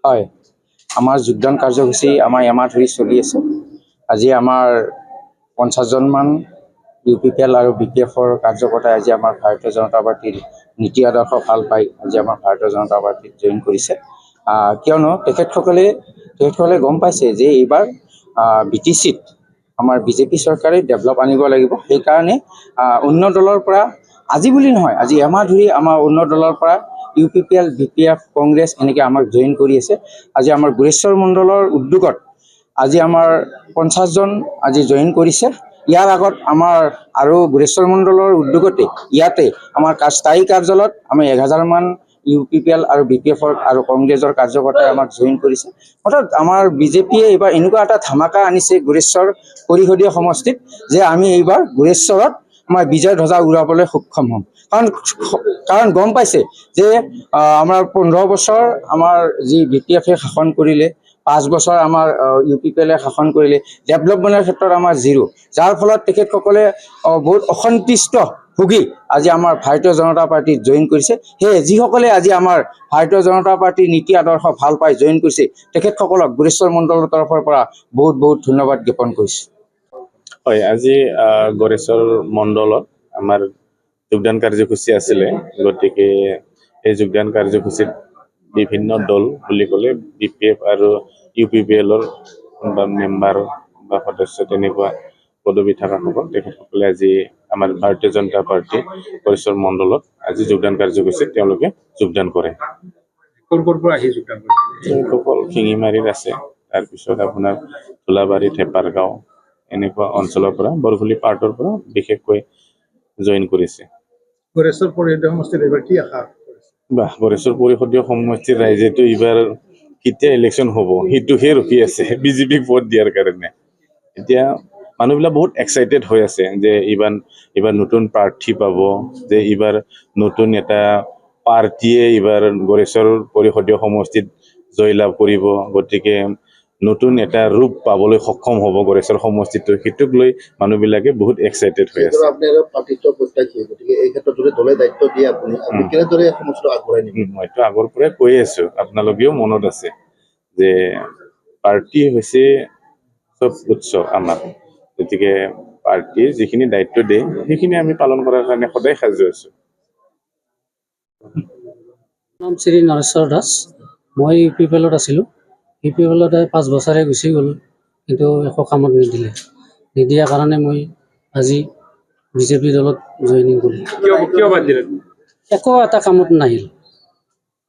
হয়, আমাৰ যোগদান কাৰ্যসূচী আমাৰ এমাহ ধৰি চলি আছে। আজি আমাৰ 50জনমান UPPL আৰু BPFৰ কাৰ্যকৰ্তাই আজি আমাৰ ভাৰতীয় জনতা পাৰ্টীৰ নীতি আদৰ্শ ভাল পাই আজি আমাৰ ভাৰতীয় জনতা পাৰ্টীত জইন কৰিছে। কিয়নো তেখেতসকলে গম পাইছে যে এইবাৰ BTCত আমাৰ বিজেপি চৰকাৰে ডেভেলপ আনিব লাগিব। সেইকাৰণে অন্য দলৰ পৰা আজি বুলি নহয়, আজি এমাহ ধৰি আমাৰ অন্য দলৰ পৰা UPPL, BPF, কংগ্ৰেছ এনেকৈ আমাক জইন কৰি আছে। আজি আমাৰ গুৰেশ্বৰ মণ্ডলৰ উদ্যোগত আজি আমাৰ 50জন আজি জইন কৰিছে। ইয়াৰ আগত আমাৰ আৰু গুৰেশ্বৰ মণ্ডলৰ উদ্যোগতে ইয়াতে আমাৰ স্থায়ী কাৰ্যালয়ত আমি 1000মান UPPL আৰু BPFৰ আৰু কংগ্ৰেছৰ কাৰ্যকৰ্তাই আমাক জইন কৰিছে। অৰ্থাৎ আমাৰ বিজেপিয়ে এইবাৰ এনেকুৱা এটা ধামাকা আনিছে গুৰেশ্বৰ পৰিষদীয় সমষ্টিত যে আমি এইবাৰ গুৰেশ্বৰত আমাৰ বিজয় ধ্বজা উৰাবলৈ সক্ষম হ'ম। কাৰণ গম পাইছে যে আমাৰ 15 বছৰ আমাৰ যি BPFে শাসন কৰিলে, 5 বছৰ আমাৰ UPPLে শাসন কৰিলে, ডেভেলপমেণ্টৰ ক্ষেত্ৰত আমাৰ জিৰো, যাৰ ফলত তেখেতসকলে বহুত অসন্তুষ্ট ভুগি আজি আমাৰ ভাৰতীয় জনতা পাৰ্টীত জইন কৰিছে। সেয়ে যিসকলে আজি আমাৰ ভাৰতীয় জনতা পাৰ্টীৰ নীতি আদৰ্শ ভাল পাই জইন কৰিছে তেখেতসকলক গুৰেশ্বৰ মণ্ডলৰ তৰফৰ পৰা বহুত বহুত ধন্যবাদ জ্ঞাপন কৰিছোঁ। হয়, আজি গুৰেশ্বৰ মণ্ডলত আমাৰ যোগদান কাৰ্যসূচী আছিলে। গতিকে এই যোগদান কাৰ্যসূচীত বিভিন্ন দল বুলি ক'লে BPF আৰু UPPLৰ বা মেম্বাৰ বা সদস্য তেনেকুৱা পদবী থকাসকল তেখেতসকলে আজি আমাৰ ভাৰতীয় জনতা পাৰ্টী গুৰেশ্বৰ মণ্ডলত আজি যোগদান কাৰ্যসূচীত তেওঁলোকে যোগদান কৰে। শিঙিমাৰীত আছে, তাৰপিছত আপোনাৰ ধুলাবাৰী, থেপাৰগাঁও এনেকুৱা অঞ্চলৰ পৰা বৰঘুলি পাৰ্টৰ পৰা বিশেষকৈ জইন কৰিছে। গুৰেশ্বৰ পৰিষদীয় সমষ্টিত এইবাৰ কি আশা কৰিছে? গুৰেশ্বৰ পৰিষদীয় সমষ্টিৰ ৰাইজেতো এইবাৰ কেতিয়া ইলেকশ্যন হ'ব সেইটোহে ৰখি আছে বিজেপিক ভোট দিয়াৰ কাৰণে। এতিয়া মানুহবিলাক বহুত এক্সাইটেড হৈ আছে যে এইবাৰ নতুন প্ৰাৰ্থী পাব, যে এইবাৰ নতুন এটা পাৰ্টীয়ে এইবাৰ গুৰেশ্বৰ পৰিষদীয় সমষ্টিত জয়লাভ কৰিব। গতিকে নতুন এটা ৰূপ পাবলৈ সক্ষম হ'ব গুৰেশ্বৰ সমষ্টিটো, সেইটোক লৈ মানুহবিলাকে বহুত এক্সাইটেড হৈ আছে। মইতো আগৰ পৰাই কৈ আছো, আপোনালোকেও মনত আছে যে পাৰ্টী হৈছে চব উৎস আমাৰ। গতিকে পাৰ্টীয়ে যিখিনি দায়িত্ব দিয়ে সেইখিনি আমি পালন কৰাৰ কাৰণে সদায় সাজু আছো। নাম শ্ৰী নৰেশ্বৰ দাস। মই UPPLত আছিলোঁ। UPPLত 5 বছৰে গুচি গ'লোঁ, কিন্তু একো কামত নিদিয়াৰ কাৰণে মই আজি বিজেপি দলত জইনিং কৰিলোঁ। কিয় বাদ দিলে? একো এটা কামত নাহিল।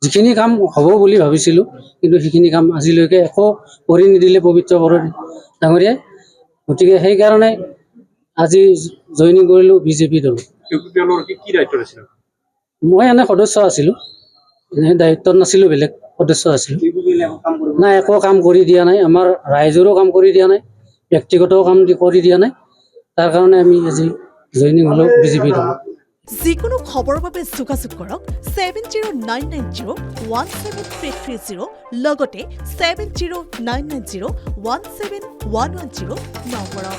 যিখিনি কাম হ'ব বুলি ভাবিছিলোঁ কিন্তু সেইখিনি কাম আজিলৈকে একো কৰি নিদিলে পবিত্ৰ বড়ো ডাঙৰীয়াই। গতিকে সেইকাৰণে আজি জইনিং কৰিলোঁ বিজেপি দলত। UPPLৰ কি দায়িত্ব আছিল? মই এনে সদস্য আছিলোঁ, এনে দায়িত্বত নাছিলোঁ, বেলেগ সদস্য আছিলোঁ। নাই, একো কাম কৰি দিয়া নাই, আমাৰ ৰাইজৰো কাম কৰি দিয়া নাই, ব্যক্তিগতও কাম কৰি দিয়া নাই। তাৰ কাৰণে আমি আজি জইনিং হ'লোঁ বিজেপি দলত। যিকোনো খবৰৰ বাবে যোগাযোগ কৰক 7099017330 লগতে 7099017110 নম্বৰত।